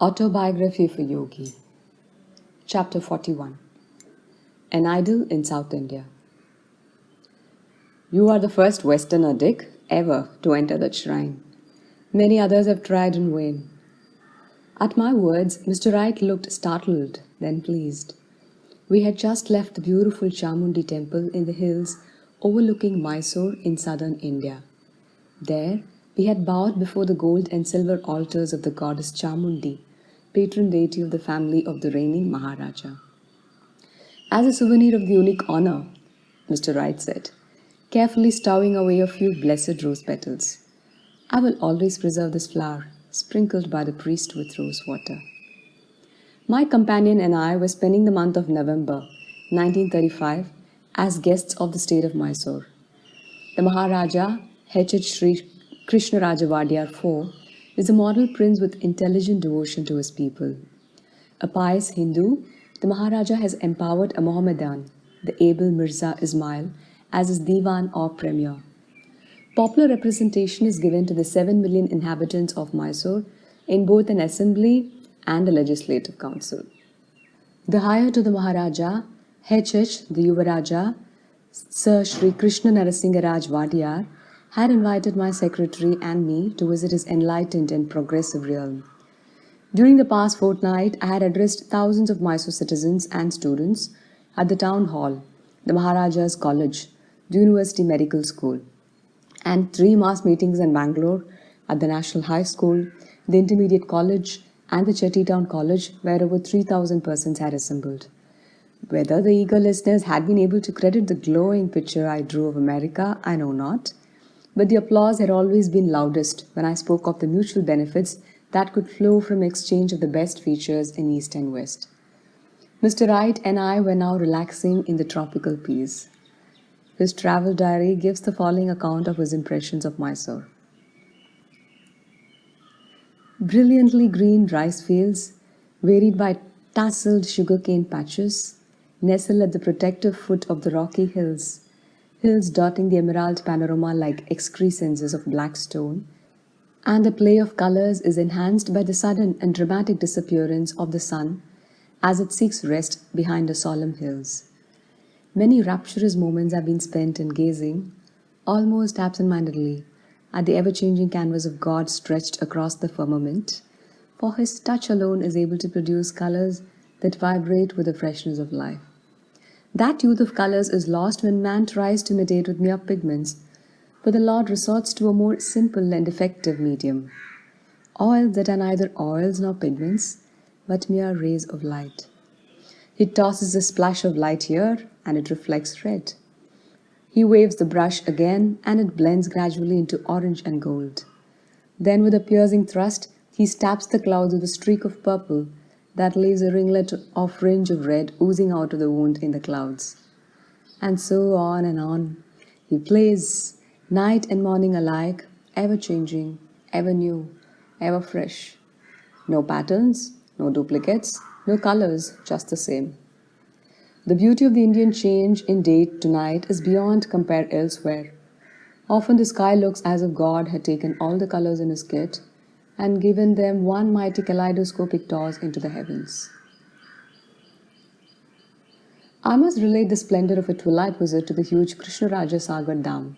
Autobiography of a Yogi, Chapter 41. An Idol in South India. You are the first Westerner, Dick, ever to enter that shrine. Many others have tried in vain. At my words, Mr. Wright looked startled, then pleased. We had just left the beautiful Chamundi temple in the hills overlooking Mysore in southern India. There, we had bowed before the gold and silver altars of the goddess Chamundi, patron deity of the family of the reigning Maharaja. As a souvenir of the unique honor, Mr. Wright said, carefully stowing away a few blessed rose petals, I will always preserve this flower, sprinkled by the priest with rose water. My companion and I were spending the month of November 1935 as guests of the state of Mysore. The Maharaja, H.H. Sri Krishnaraja Vadiyar IV, is a model prince with intelligent devotion to his people. A pious Hindu, the Maharaja has empowered a Mohammedan, the able Mirza Ismail, as his Diwan or Premier. Popular representation is given to the 7 million inhabitants of Mysore in both an assembly and a legislative council. The heir to the Maharaja, H.H. the Yuvaraja, Sir Sri Krishna Narasimha Vadiyar, had invited my secretary and me to visit his enlightened and progressive realm. During the past fortnight, I had addressed thousands of Mysore citizens and students at the town hall, the Maharaja's College, the University Medical School, and 3 mass meetings in Bangalore at the National High School, the Intermediate College, and the Chetty Town College, where over 3,000 persons had assembled. Whether the eager listeners had been able to credit the glowing picture I drew of America, I know not, but the applause had always been loudest when I spoke of the mutual benefits that could flow from exchange of the best features in East and West. Mr. Wright and I were now relaxing in the tropical peace. His travel diary gives the following account of his impressions of Mysore. Brilliantly green rice fields, varied by tasseled sugarcane patches, nestle at the protective foot of the rocky hills, hills dotting the emerald panorama like excrescences of black stone, and the play of colors is enhanced by the sudden and dramatic disappearance of the sun as it seeks rest behind the solemn hills. Many rapturous moments have been spent in gazing, almost absent-mindedly, at the ever-changing canvas of God stretched across the firmament, for His touch alone is able to produce colors that vibrate with the freshness of life. That youth of colors is lost when man tries to imitate with mere pigments, for the Lord resorts to a more simple and effective medium, oils that are neither oils nor pigments, but mere rays of light. He tosses a splash of light here, and it reflects red. He waves the brush again, and it blends gradually into orange and gold. Then, with a piercing thrust, he stabs the clouds with a streak of purple that leaves a ringlet of fringe of red oozing out of the wound in the clouds. And so on and on. He plays, night and morning alike, ever changing, ever new, ever fresh. No patterns, no duplicates, no colors, just the same. The beauty of the Indian change in day to night is beyond compare elsewhere. Often the sky looks as if God had taken all the colors in his kit and given them one mighty kaleidoscopic toss into the heavens. I must relate the splendor of a twilight visit to the huge Krishnaraja Sagar Dam,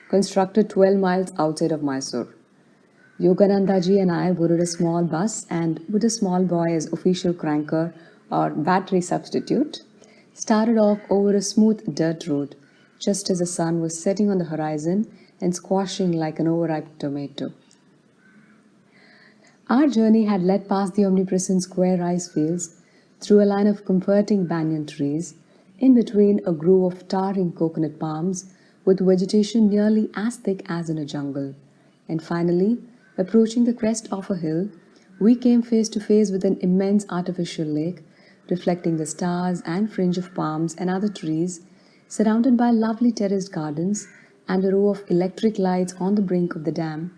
constructed 12 miles outside of Mysore. Yoganandaji and I boarded a small bus and, with a small boy as official cranker or battery substitute, started off over a smooth dirt road, just as the sun was setting on the horizon and squashing like an overripe tomato. Our journey had led past the omnipresent square rice fields, through a line of comforting banyan trees, in between a grove of towering coconut palms with vegetation nearly as thick as in a jungle, and finally, approaching the crest of a hill, we came face to face with an immense artificial lake, reflecting the stars and fringe of palms and other trees, surrounded by lovely terraced gardens and a row of electric lights on the brink of the dam,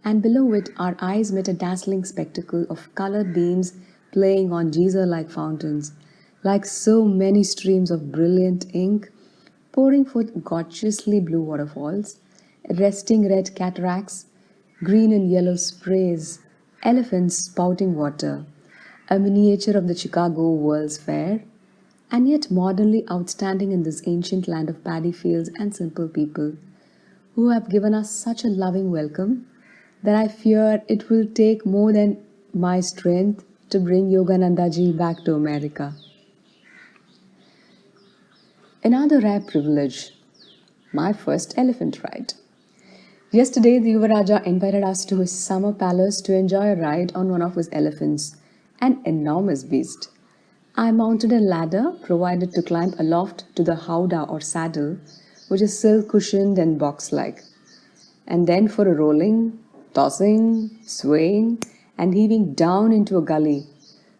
and below it our eyes met a dazzling spectacle of colored beams playing on geyser-like fountains, like so many streams of brilliant ink, pouring forth gorgeously blue waterfalls, resting red cataracts, green and yellow sprays, elephants spouting water, a miniature of the Chicago World's Fair, and yet modernly outstanding in this ancient land of paddy fields and simple people who have given us such a loving welcome that I fear it will take more than my strength to bring Yoganandaji back to America. Another rare privilege, my first elephant ride. Yesterday, the Yuvaraja invited us to his summer palace to enjoy a ride on one of his elephants, an enormous beast. I mounted a ladder provided to climb aloft to the howdah or saddle, which is silk cushioned and box like, and then for a rolling, tossing, swaying, and heaving down into a gully.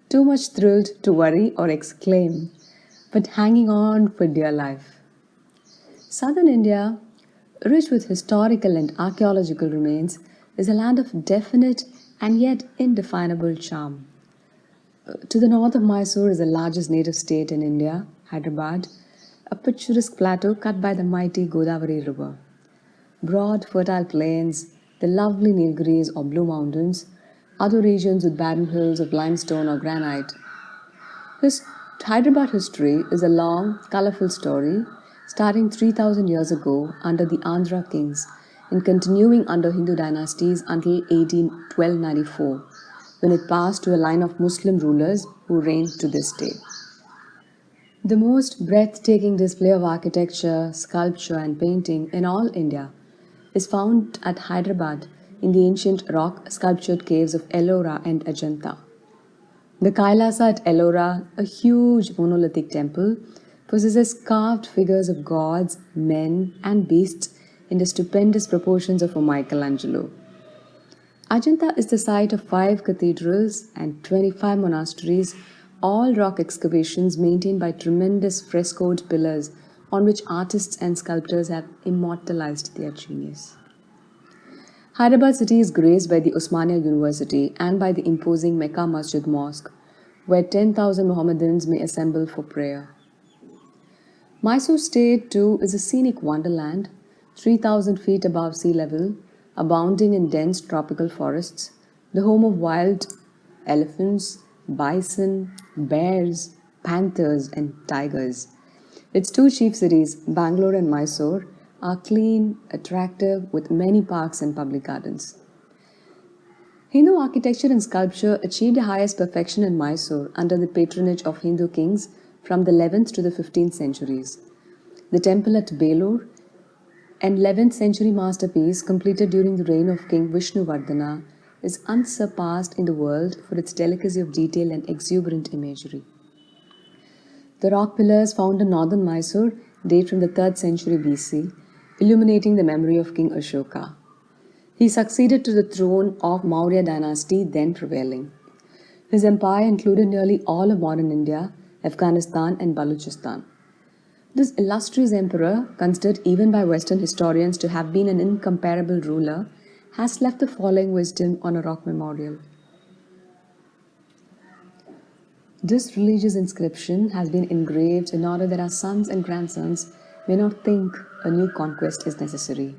Too much thrilled to worry or exclaim, but hanging on for dear life. Southern India, rich with historical and archaeological remains, is a land of definite and yet indefinable charm. To the north of Mysore is the largest native state in India, Hyderabad, a picturesque plateau cut by the mighty Godavari River. Broad, fertile plains, the lovely Nilgiris or Blue Mountains, other regions with barren hills of limestone or granite. Hyderabad history is a long, colorful story starting 3000 years ago under the Andhra kings and continuing under Hindu dynasties until 1294, when it passed to a line of Muslim rulers who reigned to this day. The most breathtaking display of architecture, sculpture, and painting in all India is found at Hyderabad in the ancient rock sculptured caves of Ellora and Ajanta. The Kailasa at Ellora, a huge monolithic temple, possesses carved figures of gods, men, and beasts in the stupendous proportions of a Michelangelo. Ajanta is the site of 5 cathedrals and 25 monasteries, all rock excavations maintained by tremendous frescoed pillars on which artists and sculptors have immortalized their genius. Hyderabad city is graced by the Osmania University and by the imposing Mecca Masjid Mosque, where 10,000 Mohammedans may assemble for prayer. Mysore State, too, is a scenic wonderland, 3,000 feet above sea level, abounding in dense tropical forests, the home of wild elephants, bison, bears, panthers, and tigers. Its 2 chief cities, Bangalore and Mysore, are clean, attractive, with many parks and public gardens. Hindu architecture and sculpture achieved the highest perfection in Mysore under the patronage of Hindu kings from the 11th to the 15th centuries. The temple at Belur, an 11th century masterpiece completed during the reign of King Vishnuvardhana, is unsurpassed in the world for its delicacy of detail and exuberant imagery. The rock pillars found in northern Mysore date from the 3rd century BC, illuminating the memory of King Ashoka. He succeeded to the throne of Maurya dynasty then prevailing. His empire included nearly all of modern India, Afghanistan, and Balochistan. This illustrious emperor, considered even by Western historians to have been an incomparable ruler, has left the following wisdom on a rock memorial. This religious inscription has been engraved in order that our sons and grandsons may not think a new conquest is necessary.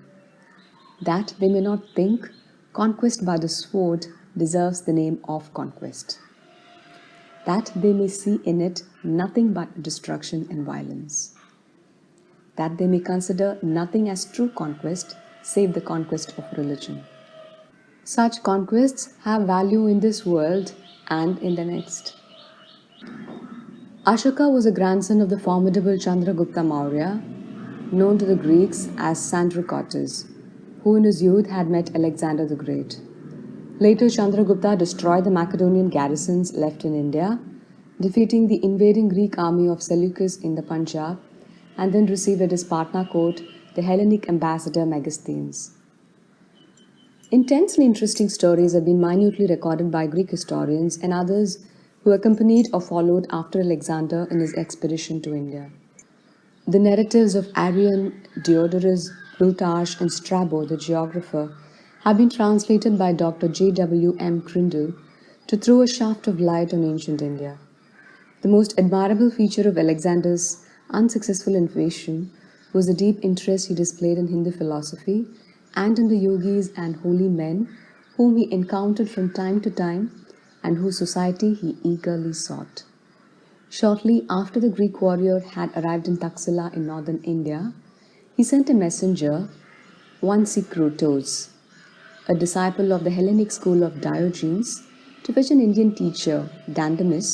That they may not think conquest by the sword deserves the name of conquest. That they may see in it nothing but destruction and violence. That they may consider nothing as true conquest save the conquest of religion. Such conquests have value in this world and in the next. Ashoka was a grandson of the formidable Chandragupta Maurya, known to the Greeks as Sandrocotis, who in his youth had met Alexander the Great. Later, Chandragupta destroyed the Macedonian garrisons left in India, defeating the invading Greek army of Seleucus in the Punjab, and then received at his Patna court the Hellenic ambassador Megasthenes. Intensely interesting stories have been minutely recorded by Greek historians and others who accompanied or followed after Alexander in his expedition to India. The narratives of Arrian, Diodorus, Plutarch, and Strabo, the geographer, have been translated by Dr. J. W. M. Crindle to throw a shaft of light on ancient India. The most admirable feature of Alexander's unsuccessful invasion was the deep interest he displayed in Hindu philosophy and in the yogis and holy men whom he encountered from time to time and whose society he eagerly sought. Shortly after the Greek warrior had arrived in Taxila in northern India, he sent a messenger, one Sikrutos, a disciple of the Hellenic school of Diogenes, to fetch an Indian teacher, Dandamis,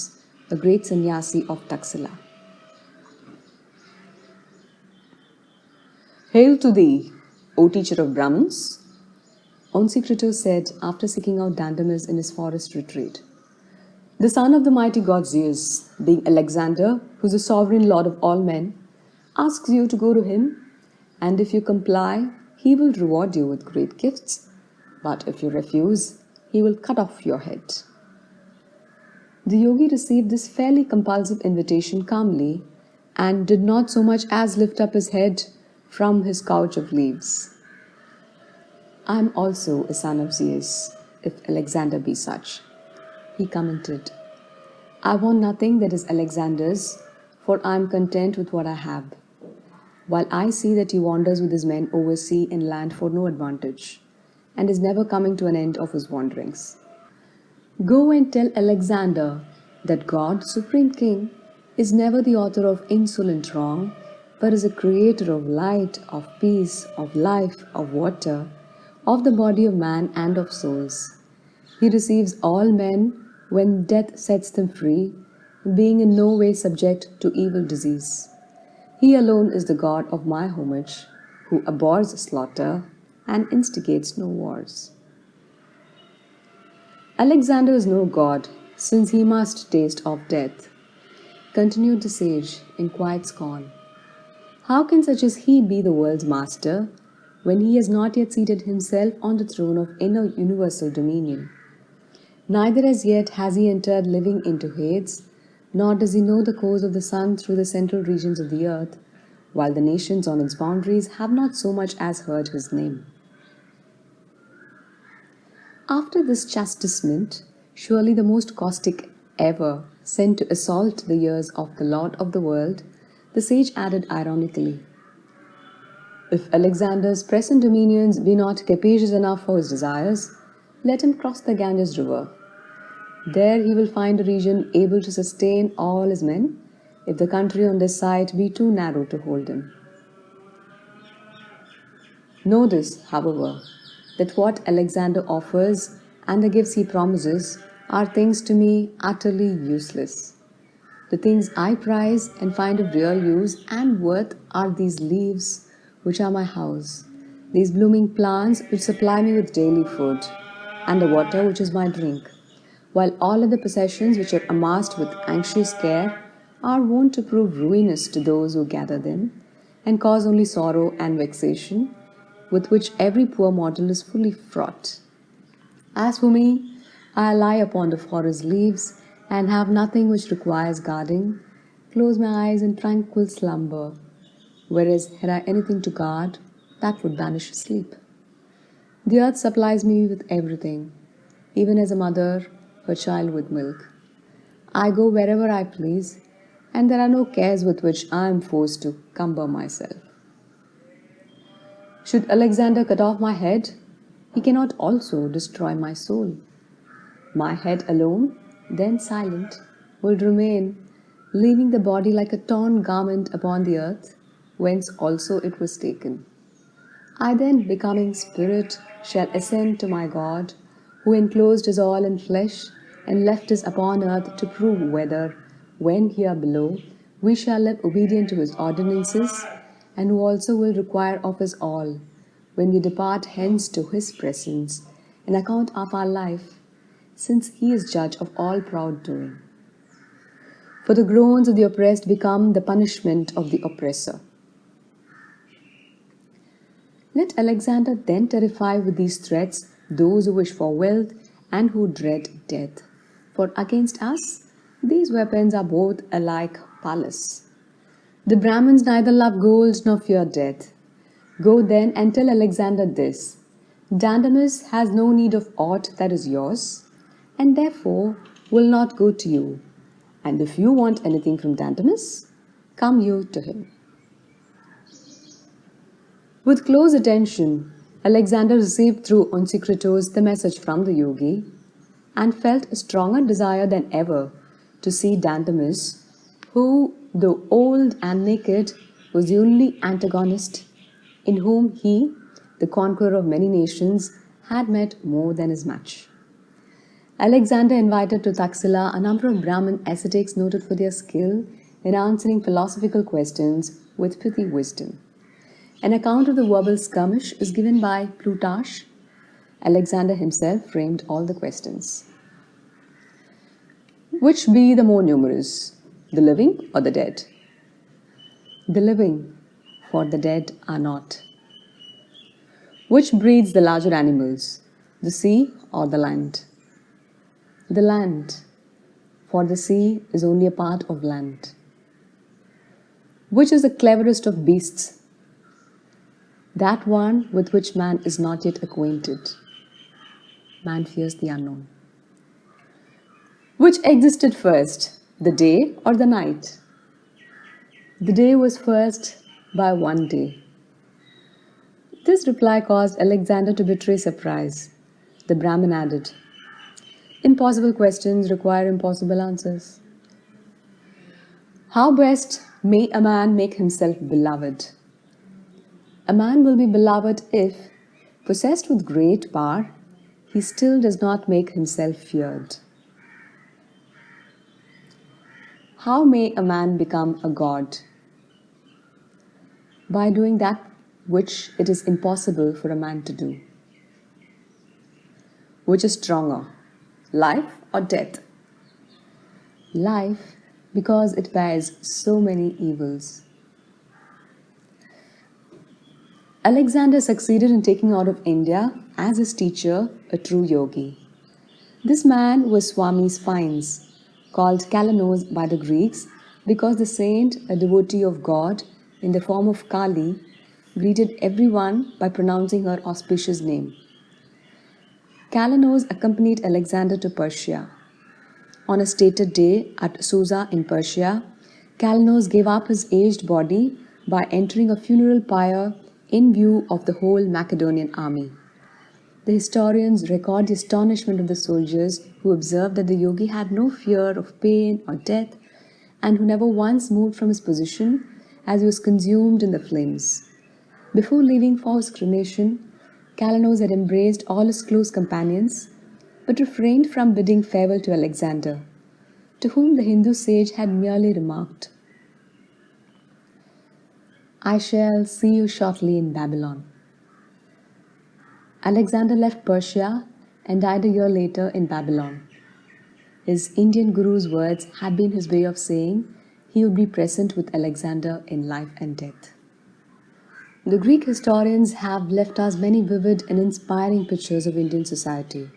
a great sannyasi of Taxila. Hail to thee, O teacher of Brahmins! Onesicritus said after seeking out Dandamis in his forest retreat. The son of the mighty god Zeus, being Alexander, who is the sovereign lord of all men, asks you to go to him, and if you comply, he will reward you with great gifts. But if you refuse, he will cut off your head. The yogi received this fairly compulsive invitation calmly and did not so much as lift up his head from his couch of leaves. I am also a son of Zeus, if Alexander be such, he commented. I want nothing that is Alexander's, for I am content with what I have, while I see that he wanders with his men over sea and land for no advantage, and is never coming to an end of his wanderings. Go and tell Alexander that God, Supreme King, is never the author of insolent wrong, but is a creator of light, of peace, of life, of water, of the body of man and of souls. He receives all men when death sets them free, being in no way subject to evil disease. He alone is the God of my homage, who abhors slaughter and instigates no wars. Alexander is no god, since he must taste of death, continued the sage in quiet scorn. How can such as he be the world's master, when he has not yet seated himself on the throne of inner universal dominion? Neither as yet has he entered living into Hades, nor does he know the course of the sun through the central regions of the earth, while the nations on its boundaries have not so much as heard his name. After this chastisement, surely the most caustic ever sent to assault the ears of the Lord of the world, the sage added ironically, if Alexander's present dominions be not capacious enough for his desires, let him cross the Ganges river. There he will find a region able to sustain all his men, if the country on this side be too narrow to hold him. Know this, however, that what Alexander offers and the gifts he promises are things to me utterly useless. The things I prize and find of real use and worth are these leaves, which are my house, these blooming plants which supply me with daily food, and the water which is my drink, while all other possessions which are amassed with anxious care are wont to prove ruinous to those who gather them, and cause only sorrow and vexation, with which every poor mortal is fully fraught. As for me, I lie upon the forest leaves, and have nothing which requires guarding, close my eyes in tranquil slumber, whereas had I anything to guard, that would banish sleep. The earth supplies me with everything, even as a mother her child with milk. I go wherever I please, and there are no cares with which I am forced to cumber myself. Should Alexander cut off my head, he cannot also destroy my soul. My head alone, then silent, will remain, leaving the body like a torn garment upon the earth, whence also it was taken. I then, becoming spirit, shall ascend to my God, who enclosed us all in flesh and left us upon earth to prove whether, when here below, we shall live obedient to his ordinances, and who also will require of us all, when we depart hence to his presence, an account of our life, since he is judge of all proud doing. For the groans of the oppressed become the punishment of the oppressor. Let Alexander then terrify with these threats those who wish for wealth and who dread death. For against us, these weapons are both alike powerless. The Brahmins neither love gold nor fear death. Go then and tell Alexander this: Dandamis has no need of aught that is yours, and therefore will not go to you. And if you want anything from Dandamis, come you to him. With close attention, Alexander received through Onesicritus the message from the yogi, and felt a stronger desire than ever to see Dandamis, who, though old and naked, was the only antagonist in whom he, the conqueror of many nations, had met more than his match. Alexander invited to Taxila a number of Brahmin ascetics noted for their skill in answering philosophical questions with pithy wisdom. An account of the verbal skirmish is given by Plutarch. Alexander himself framed all the questions. Which be the more numerous, the living or the dead? The living, for the dead are not. Which breeds the larger animals, the sea or the land? The land, for the sea is only a part of land. Which is the cleverest of beasts? That one with which man is not yet acquainted. Man fears the unknown. Which existed first, the day or the night? The day was first by one day. This reply caused Alexander to betray surprise. The Brahmin added, impossible questions require impossible answers. How best may a man make himself beloved? A man will be beloved if, possessed with great power, he still does not make himself feared. How may a man become a god? By doing that which it is impossible for a man to do. Which is stronger, life or death? Life, because it bears so many evils. Alexander succeeded in taking out of India, as his teacher, a true yogi. This man was Swami Spines, called Kalanos by the Greeks because the saint, a devotee of God in the form of Kali, greeted everyone by pronouncing her auspicious name. Kalanos accompanied Alexander to Persia. On a stated day at Susa in Persia, Kalanos gave up his aged body by entering a funeral pyre in view of the whole Macedonian army. The historians record the astonishment of the soldiers who observed that the yogi had no fear of pain or death and who never once moved from his position as he was consumed in the flames. Before leaving for his cremation, Kalanos had embraced all his close companions but refrained from bidding farewell to Alexander, to whom the Hindu sage had merely remarked, I shall see you shortly in Babylon. Alexander left Persia and died a year later in Babylon. His Indian guru's words had been his way of saying he would be present with Alexander in life and death. The Greek historians have left us many vivid and inspiring pictures of Indian society.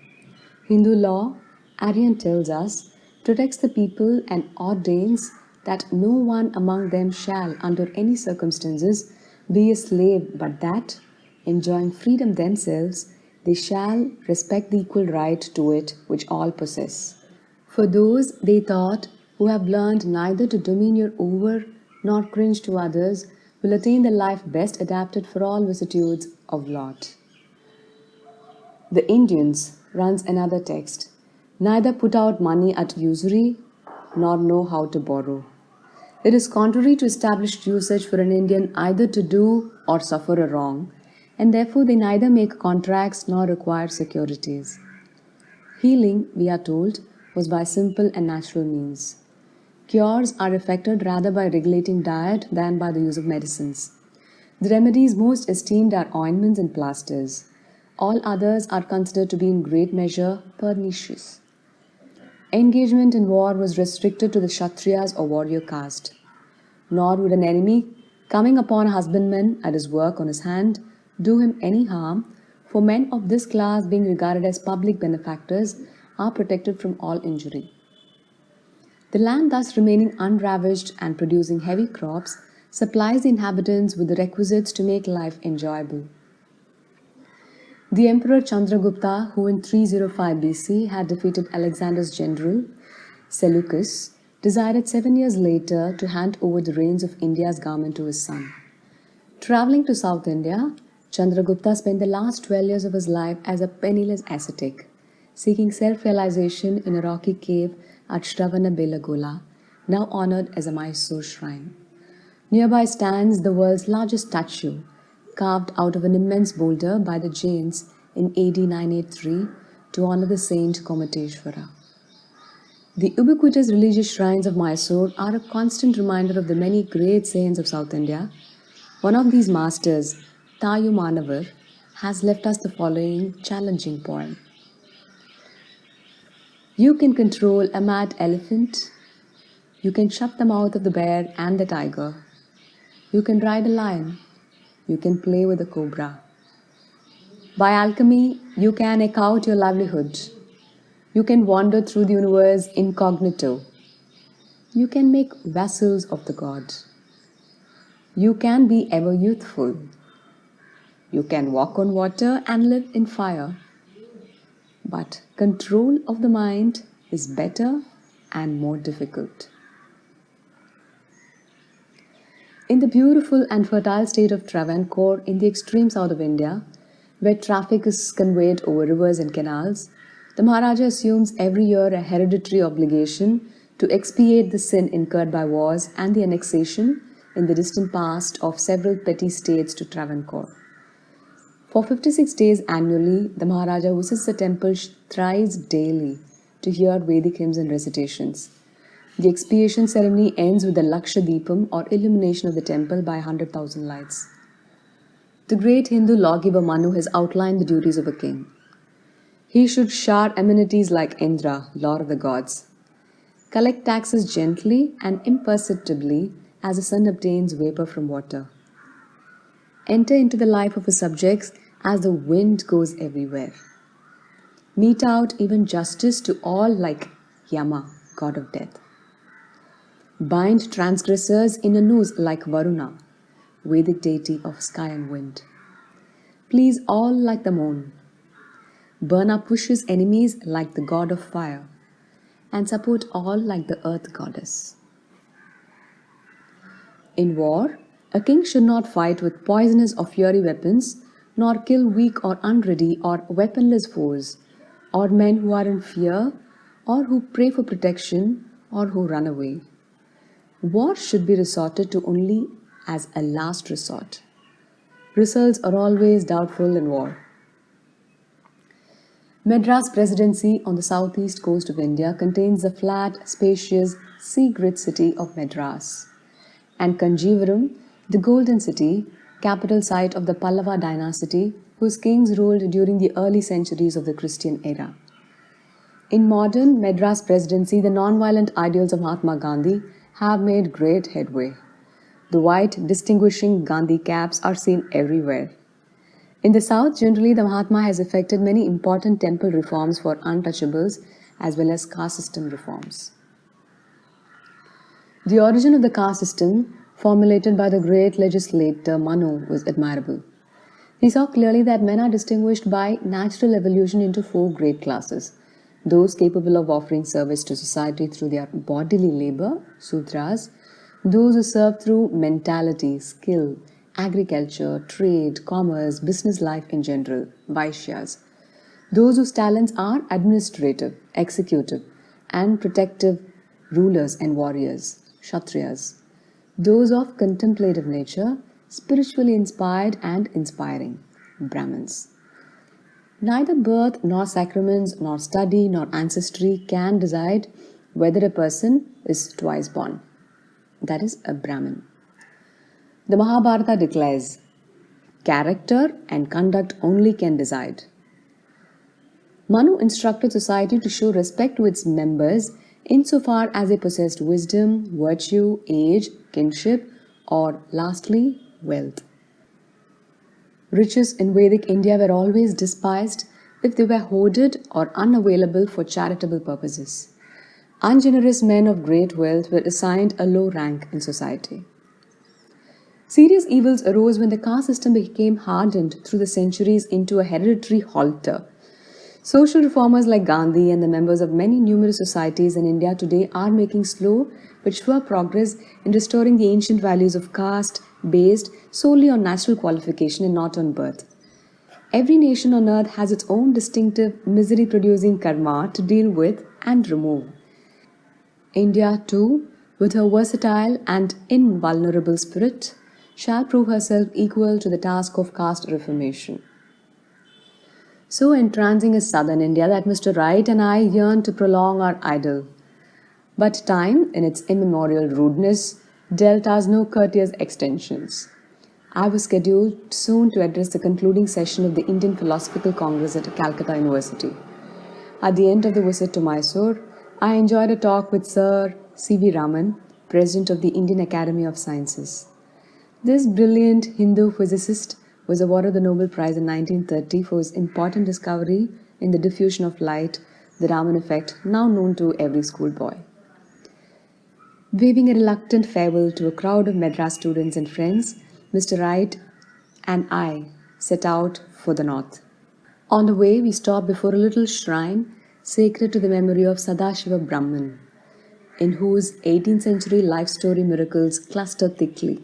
Hindu law, Aryan tells us, protects the people and ordains that no one among them shall, under any circumstances, be a slave, but that, enjoying freedom themselves, they shall respect the equal right to it which all possess. For those, they thought, who have learned neither to domineer over nor cringe to others, will attain the life best adapted for all vicissitudes of lot. The Indians, runs another text, neither put out money at usury nor know how to borrow. It is contrary to established usage for an Indian either to do or suffer a wrong, and therefore they neither make contracts nor require securities. Healing, we are told, was by simple and natural means. Cures are effected rather by regulating diet than by the use of medicines. The remedies most esteemed are ointments and plasters. All others are considered to be in great measure pernicious. Engagement in war was restricted to the Kshatriyas or warrior caste. Nor would an enemy, coming upon a husbandman at his work on his hand, do him any harm, for men of this class, being regarded as public benefactors, are protected from all injury. The land thus remaining unravaged and producing heavy crops supplies the inhabitants with the requisites to make life enjoyable. The Emperor Chandragupta, who in 305 BC had defeated Alexander's general, Seleucus, decided 7 years later to hand over the reins of India's government to his son. Traveling to South India, Chandragupta spent the last 12 years of his life as a penniless ascetic. seeking self-realization in a rocky cave at Shravanabelagola, now honored as a Mysore shrine. Nearby stands the world's largest statue, carved out of an immense boulder by the Jains in AD 983 to honor the saint Komateshvara. The ubiquitous religious shrines of Mysore are a constant reminder of the many great saints of South India. One of these masters, Tayu Manavar, has left us the following challenging poem. You can control a mad elephant. You can shut the mouth of the bear and the tiger. You can ride a lion. You can play with a cobra. By alchemy, you can eke out your livelihood. You can wander through the universe incognito. You can make vassals of the gods. You can be ever youthful. You can walk on water and live in fire. But control of the mind is better and more difficult. In the beautiful and fertile state of Travancore in the extreme south of India, where traffic is conveyed over rivers and canals, the Maharaja assumes every year a hereditary obligation to expiate the sin incurred by wars and the annexation in the distant past of several petty states to Travancore. For 56 days annually, the Maharaja visits the temple thrice daily to hear Vedic hymns and recitations. The expiation ceremony ends with the Laksha Deepam or illumination of the temple by 100,000 lights. The great Hindu lawgiver Manu has outlined the duties of a king. He should shower amenities like Indra, lord of the gods. Collect taxes gently and imperceptibly as the sun obtains vapor from water. Enter into the life of his subjects as the wind goes everywhere. Mete out even justice to all like Yama, god of death. Bind transgressors in a noose like Varuna, Vedic deity of sky and wind. Please all like the moon. Burn up Push's enemies like the god of fire, and support all like the earth goddess. In war, a king should not fight with poisonous or fiery weapons, nor kill weak or unready or weaponless foes, or men who are in fear, or who pray for protection, or who run away. War should be resorted to only as a last resort. Results are always doubtful in war. Madras Presidency on the southeast coast of India contains the flat, spacious, sea-grid city of Madras, and Kanjivaram, the Golden City, capital site of the Pallava dynasty, whose kings ruled during the early centuries of the Christian era. In modern Madras Presidency, the non-violent ideals of Mahatma Gandhi have made great headway. The white distinguishing Gandhi caps are seen everywhere. In the south, generally, the Mahatma has effected many important temple reforms for untouchables as well as caste system reforms. The origin of the caste system, formulated by the great legislator Manu, was admirable. He saw clearly that men are distinguished by natural evolution into 4 great classes: those capable of offering service to society through their bodily labor, Sudras; those who serve through mentality, skill, agriculture, trade, commerce, business life in general, Vaishyas; those whose talents are administrative, executive, and protective, rulers and warriors, Kshatriyas; those of contemplative nature, spiritually inspired and inspiring, Brahmins. Neither birth, nor sacraments, nor study, nor ancestry can decide whether a person is twice born. That is a Brahmin. The Mahabharata declares, character and conduct only can decide. Manu instructed society to show respect to its members insofar as they possessed wisdom, virtue, age, kinship, or lastly, wealth. Riches in Vedic India were always despised if they were hoarded or unavailable for charitable purposes. Ungenerous men of great wealth were assigned a low rank in society. Serious evils arose when the caste system became hardened through the centuries into a hereditary halter. Social reformers like Gandhi and the members of many numerous societies in India today are making slow but sure progress in restoring the ancient values of caste based solely on natural qualification and not on birth. Every nation on earth has its own distinctive misery producing karma to deal with and remove. India, too, with her versatile and invulnerable spirit, shall prove herself equal to the task of caste reformation. So entrancing is southern India that Mr. Wright and I yearn to prolong our idyll. But time, in its immemorial rudeness, dealt us no courteous extensions. I was scheduled soon to address the concluding session of the Indian Philosophical Congress at Calcutta University. At the end of the visit to Mysore, I enjoyed a talk with Sir C.V. Raman, President of the Indian Academy of Sciences. This brilliant Hindu physicist was awarded the Nobel Prize in 1930 for his important discovery in the diffusion of light, the Raman effect, now known to every schoolboy. Waving a reluctant farewell to a crowd of Madras students and friends, Mr. Wright and I set out for the north. On the way, we stopped before a little shrine sacred to the memory of Sadashiva Brahman, in whose 18th century life story miracles cluster thickly.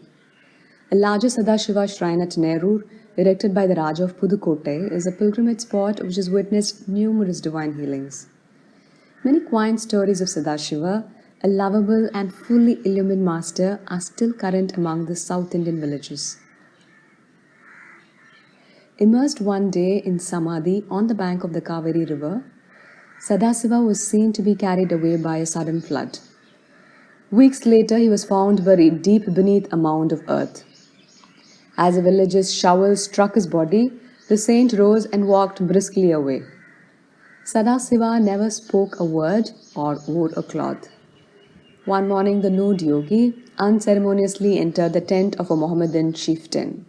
A larger Sadashiva shrine at Nerur, erected by the Raja of Pudukkottai, is a pilgrimage spot which has witnessed numerous divine healings. Many quaint stories of Sadashiva, a lovable and fully illumined master, are still current among the South Indian villages. Immersed one day in Samadhi on the bank of the Kaveri river, Sadashiva was seen to be carried away by a sudden flood. Weeks later, he was found buried deep beneath a mound of earth. As the villagers' shovels struck his body, the saint rose and walked briskly away. Sadashiva never spoke a word or wore a cloth. One morning, the nude yogi unceremoniously entered the tent of a Mohammedan chieftain.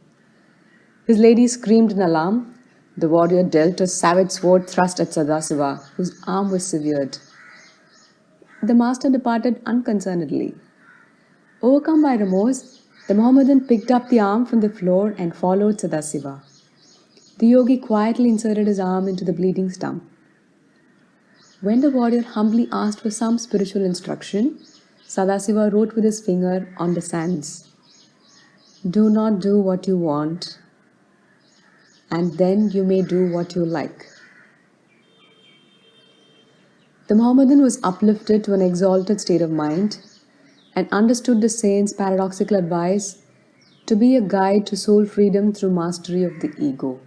His lady screamed in alarm. The warrior dealt a savage sword thrust at Sadashiva, whose arm was severed. The master departed unconcernedly. Overcome by remorse, the Mohammedan picked up the arm from the floor and followed Sadashiva. The yogi quietly inserted his arm into the bleeding stump. When the warrior humbly asked for some spiritual instruction, Sadashiva wrote with his finger on the sands, "Do not do what you want, and then you may do what you like." The Mohammedan was uplifted to an exalted state of mind and understood the saint's paradoxical advice to be a guide to soul freedom through mastery of the ego.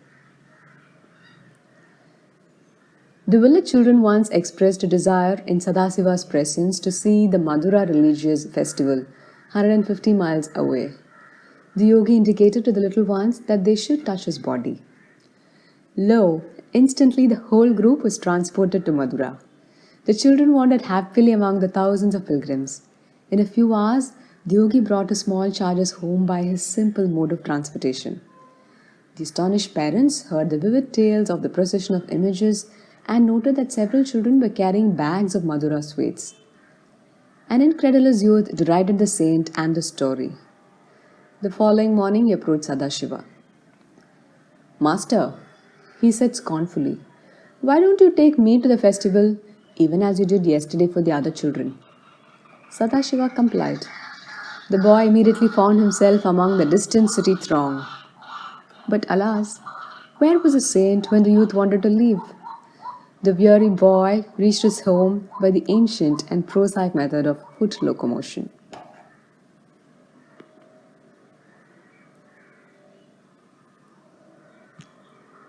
The village children once expressed a desire in Sadashiva's presence to see the Madura religious festival 150 miles away. The yogi indicated to the little ones that they should touch his body. Lo, instantly the whole group was transported to Madura. The children wandered happily among the thousands of pilgrims. In a few hours, the yogi brought the small charges home by his simple mode of transportation. The astonished parents heard the vivid tales of the procession of images and noted that several children were carrying bags of Madura sweets. An incredulous youth derided the saint and the story. The following morning he approached Sadashiva. "Master," he said scornfully, "why don't you take me to the festival, even as you did yesterday for the other children?" Sadashiva complied. The boy immediately found himself among the distant city throng. But alas, where was the saint when the youth wanted to leave? The weary boy reached his home by the ancient and prosaic method of foot locomotion.